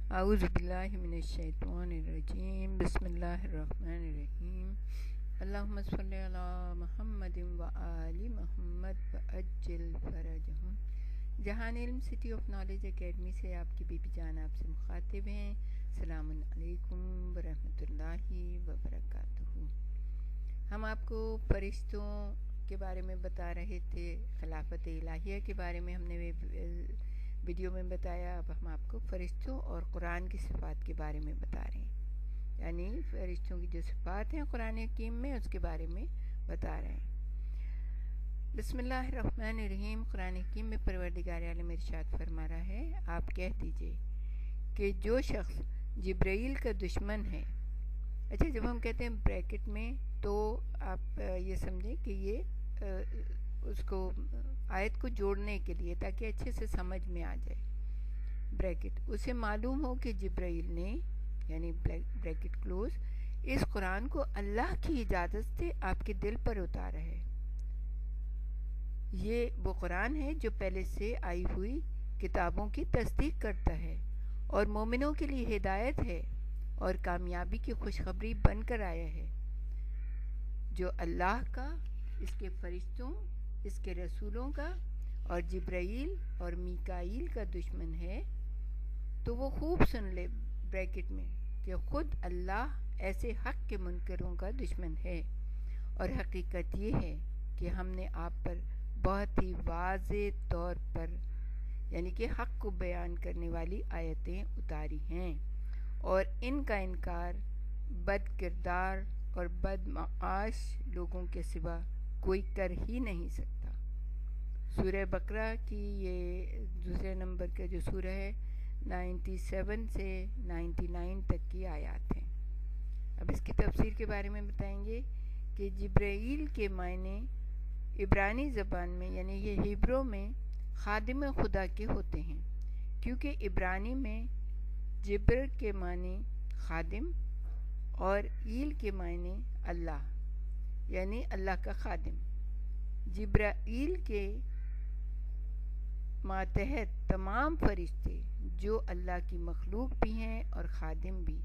اعوذ باللہ من الشیطان الرجیم بسم اللہ الرحمن الرحیم اللہم صلی علی محمد و آل محمد وعجل فرجہم۔ جہان علم سٹی آف نالج اکیڈمی سے آپ کی بیبی جان آپ سے مخاطب ہیں۔ السلام علیکم ورحمۃ اللہ وبرکاتہ۔ ہم آپ کو فرشتوں کے بارے میں بتا رہے تھے، خلافت الہیہ کے بارے میں ہم نے ویڈیو میں بتایا۔ اب ہم آپ کو فرشتوں اور قرآن کی صفات کے بارے میں بتا رہے ہیں، یعنی فرشتوں کی جو صفات ہیں قرآن حکیم میں اس کے بارے میں بتا رہے ہیں۔ بسم اللہ الرحمن الرحیم۔ قرآن حکیم میں پروردگار عالم ارشاد فرما رہا ہے، آپ کہہ دیجئے کہ جو شخص جبرائیل کا دشمن ہے۔ اچھا، جب ہم کہتے ہیں بریکٹ میں تو آپ یہ سمجھیں کہ یہ اس کو آیت کو جوڑنے کے لیے تاکہ اچھے سے سمجھ میں آ جائے۔ بریکٹ، اسے معلوم ہو کہ جبرائیل نے، یعنی بریکٹ کلوز، اس قرآن کو اللہ کی اجازت سے آپ کے دل پر اتارا ہے۔ یہ وہ قرآن ہے جو پہلے سے آئی ہوئی کتابوں کی تصدیق کرتا ہے اور مومنوں کے لیے ہدایت ہے اور کامیابی کی خوشخبری بن کر آیا ہے۔ جو اللہ کا، اس کے فرشتوں، اس کے رسولوں کا اور جبرائیل اور میکائیل کا دشمن ہے تو وہ خوب سن لے بریکٹ میں کہ خود اللہ ایسے حق کے منکروں کا دشمن ہے، اور حقیقت یہ ہے کہ ہم نے آپ پر بہت ہی واضح طور پر، یعنی کہ حق کو بیان کرنے والی آیتیں اتاری ہیں، اور ان کا انکار بد کردار اور بد معاش لوگوں کے سوا کوئی کر ہی نہیں سکتا۔ سورہ بقرہ کی یہ دوسرے نمبر کا جو سورہ ہے 97 سے 99 تک کی آیات ہیں۔ اب اس کی تفسیر کے بارے میں بتائیں گے کہ جبرائیل کے معنی عبرانی زبان میں، یعنی یہ ہیبرو میں خادم خدا کے ہوتے ہیں، کیونکہ عبرانی میں جبر کے معنی خادم اور ایل کے معنی اللہ، یعنی اللہ کا خادم۔ جبرائیل کے ماتحت تمام فرشتے جو اللہ کی مخلوق بھی ہیں اور خادم بھی،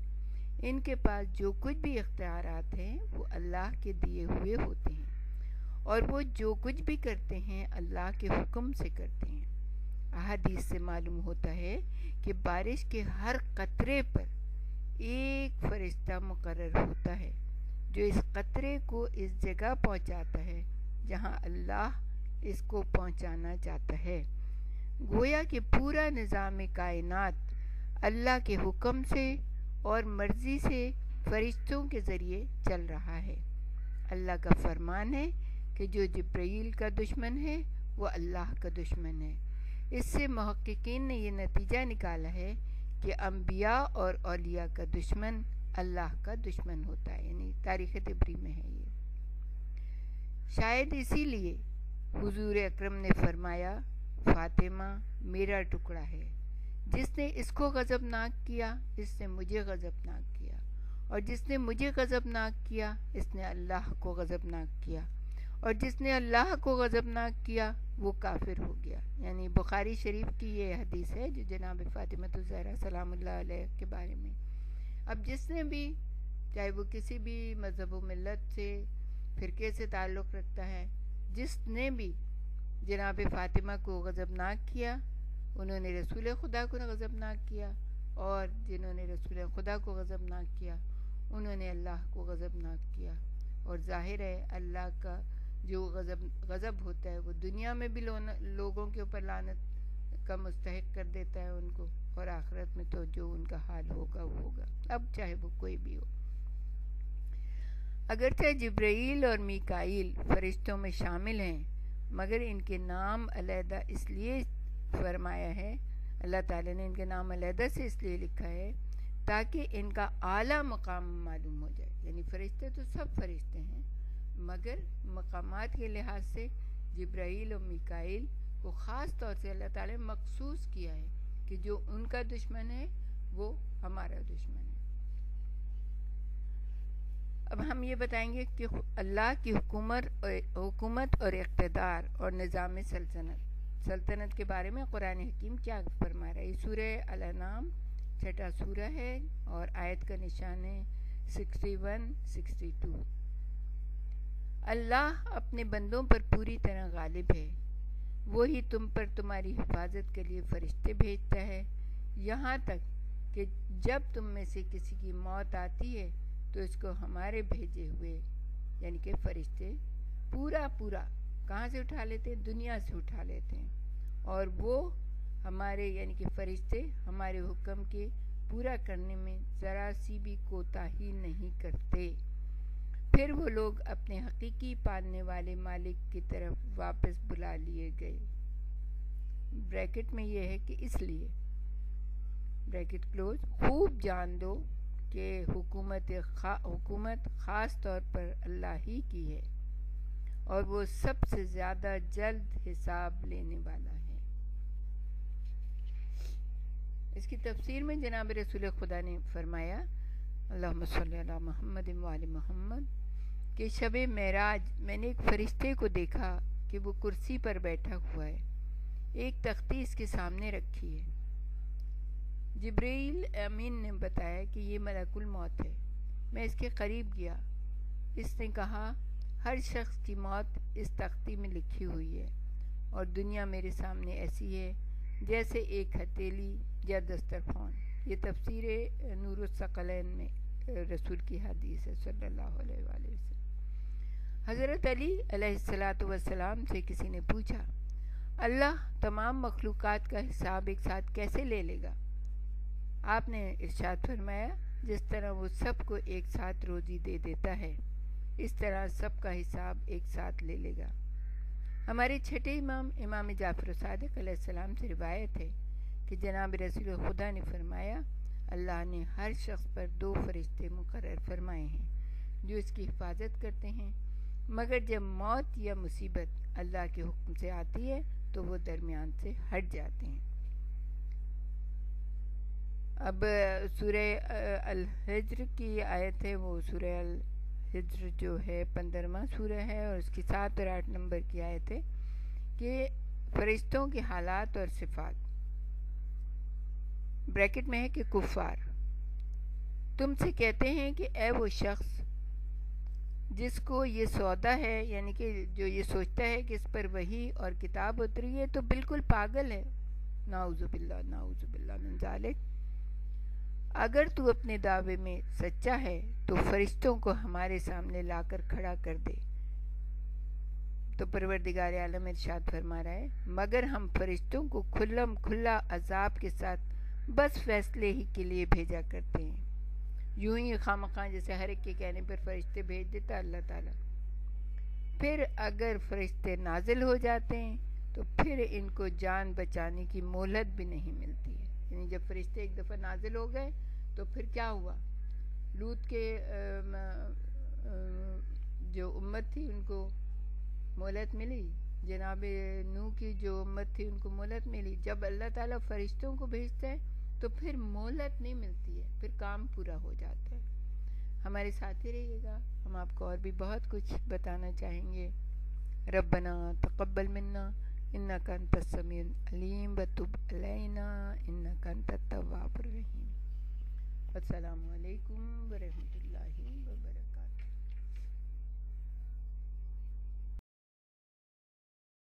ان کے پاس جو کچھ بھی اختیارات ہیں وہ اللہ کے دیے ہوئے ہوتے ہیں، اور وہ جو کچھ بھی کرتے ہیں اللہ کے حکم سے کرتے ہیں۔ احادیث سے معلوم ہوتا ہے کہ بارش کے ہر قطرے پر ایک فرشتہ مقرر ہوتا ہے جو اس قطرے کو اس جگہ پہنچاتا ہے جہاں اللہ اس کو پہنچانا چاہتا ہے۔ گویا کہ پورا نظام کائنات اللہ کے حکم سے اور مرضی سے فرشتوں کے ذریعے چل رہا ہے۔ اللہ کا فرمان ہے کہ جو جبرائیل کا دشمن ہے وہ اللہ کا دشمن ہے۔ اس سے محققین نے یہ نتیجہ نکالا ہے کہ انبیاء اور اولیاء کا دشمن اللہ کا دشمن ہوتا ہے، یعنی تاریخ طبری میں ہے یہ۔ شاید اسی لیے حضور اکرم نے فرمایا، فاطمہ میرا ٹکڑا ہے، جس نے اس کو غضبناک کیا اس نے مجھے غضبناک کیا، اور جس نے مجھے غضبناک کیا اس نے اللہ کو غضبناک کیا، اور جس نے اللہ کو غضبناک کیا وہ کافر ہو گیا۔ یعنی بخاری شریف کی یہ حدیث ہے جو جناب فاطمہ الزہرا سلام اللہ علیہ کے بارے میں۔ اب جس نے بھی، چاہے وہ کسی بھی مذہب و ملت سے، فرقے سے تعلق رکھتا ہے، جس نے بھی جناب فاطمہ کو غضبناک کیا، انہوں نے رسول خدا کو غضبناک کیا، اور جنہوں نے رسول خدا کو غضبناک کیا انہوں نے اللہ کو غضبناک کیا۔ اور ظاہر ہے اللہ کا جو غضب ہوتا ہے وہ دنیا میں بھی لوگوں کے اوپر لعنت کا مستحق کر دیتا ہے ان کو، اور آخرت میں تو جو ان کا حال ہوگا وہ ہوگا، اب چاہے وہ کوئی بھی ہو۔ اگرچہ جبرائیل اور میکائیل فرشتوں میں شامل ہیں، مگر ان کے نام علیحدہ اس لیے فرمایا ہے، اللہ تعالیٰ نے ان کے نام علیحدہ سے اس لیے لکھا ہے تاکہ ان کا اعلیٰ مقام معلوم ہو جائے۔ یعنی فرشتے تو سب فرشتے ہیں، مگر مقامات کے لحاظ سے جبرائیل اور میکائیل کو خاص طور سے اللہ تعالیٰ نے مخصوص کیا ہے کہ جو ان کا دشمن ہے وہ ہمارا دشمن ہے۔ اب ہم یہ بتائیں گے کہ اللہ کی حکومت اور اقتدار اور نظام سلطنت کے بارے میں قرآن حکیم کیا فرما رہا ہے۔ سورہ الانعام چھٹا سورہ ہے اور آیت کا نشان ہے 61-62۔ اللہ اپنے بندوں پر پوری طرح غالب ہے، وہی تم پر تمہاری حفاظت کے لیے فرشتے بھیجتا ہے، یہاں تک کہ جب تم میں سے کسی کی موت آتی ہے تو اس کو ہمارے بھیجے ہوئے یعنی کہ فرشتے پورا کہاں سے اٹھا لیتے ہیں؟ دنیا سے اٹھا لیتے ہیں، اور وہ ہمارے یعنی کہ فرشتے ہمارے حکم کے پورا کرنے میں ذرا سی بھی کوتاہی نہیں کرتے۔ پھر وہ لوگ اپنے حقیقی پالنے والے مالک کی طرف واپس بلا لیے گئے۔ بریکٹ میں یہ ہے کہ اس لیے بریکٹ کلوز، خوب جان دو کہ حکومت خاص طور پر اللہ ہی کی ہے، اور وہ سب سے زیادہ جلد حساب لینے والا ہے۔ اس کی تفسیر میں جناب رسول خدا نے فرمایا، اللہم صلی علی محمد وآل محمد، کہ شب معراج میں نے ایک فرشتے کو دیکھا کہ وہ کرسی پر بیٹھا ہوا ہے، ایک تختی اس کے سامنے رکھی ہے۔ جبرائیل امین نے بتایا کہ یہ ملک الموت ہے۔ میں اس کے قریب گیا، اس نے کہا ہر شخص کی موت اس تختی میں لکھی ہوئی ہے، اور دنیا میرے سامنے ایسی ہے جیسے ایک ہتھیلی یا دسترخوان۔ یہ تفسیر نور الثقلین میں رسول کی حدیث ہے صلی اللہ علیہ وآلہ وسلم۔ حضرت علی علیہ السلام سے کسی نے پوچھا، اللہ تمام مخلوقات کا حساب ایک ساتھ کیسے لے لے گا؟ آپ نے ارشاد فرمایا، جس طرح وہ سب کو ایک ساتھ روزی دے دیتا ہے، اس طرح سب کا حساب ایک ساتھ لے لے گا۔ ہمارے چھٹے امام جعفر صادق علیہ السلام سے روایت ہے کہ جناب رسول خدا نے فرمایا، اللہ نے ہر شخص پر 2 فرشتے مقرر فرمائے ہیں جو اس کی حفاظت کرتے ہیں، مگر جب موت یا مصیبت اللہ کے حکم سے آتی ہے تو وہ درمیان سے ہٹ جاتے ہیں۔ اب سورہ الحجر کی آیت ہے، وہ سورہ الحجر جو ہے 15واں سورہ ہے، اور اس کی 7 اور 8 نمبر کی آیت ہے کہ فرشتوں کے حالات اور صفات۔ بریکٹ میں ہے کہ کفار تم سے کہتے ہیں کہ اے وہ شخص جس کو یہ سودا ہے، یعنی کہ جو یہ سوچتا ہے کہ اس پر وحی اور کتاب اتری ہے، تو بالکل پاگل ہے۔ نعوذ باللہ من ذالک۔ اگر تو اپنے دعوے میں سچا ہے تو فرشتوں کو ہمارے سامنے لا کر کھڑا کر دے۔ تو پروردگار عالم ارشاد فرما رہا ہے، مگر ہم فرشتوں کو کھلم کھلا عذاب کے ساتھ بس فیصلے ہی کے لیے بھیجا کرتے ہیں۔ یوں ہی خامخواہ جیسے ہر ایک کے کہنے پر فرشتے بھیج دیتا اللہ تعالیٰ۔ پھر اگر فرشتے نازل ہو جاتے ہیں تو پھر ان کو جان بچانے کی مہلت بھی نہیں ملتی ہے۔ یعنی جب فرشتے ایک دفعہ نازل ہو گئے تو پھر کیا ہوا؟ لوط کے جو امت تھی ان کو مہلت ملی، جناب نوح کی جو امت تھی ان کو مہلت ملی۔ جب اللہ تعالیٰ فرشتوں کو بھیجتا ہے تو پھر مہلت نہیں ملتی ہے، پھر کام پورا ہو جاتا ہے۔ ہمارے ساتھ ہی رہیے گا، ہم آپ کو اور بھی بہت کچھ بتانا چاہیں گے۔ ربنا تقبل منا انک انت السمیع العلیم وتب علینا انک انت التواب الرحیم۔ السلام علیکم ورحمۃ اللہ۔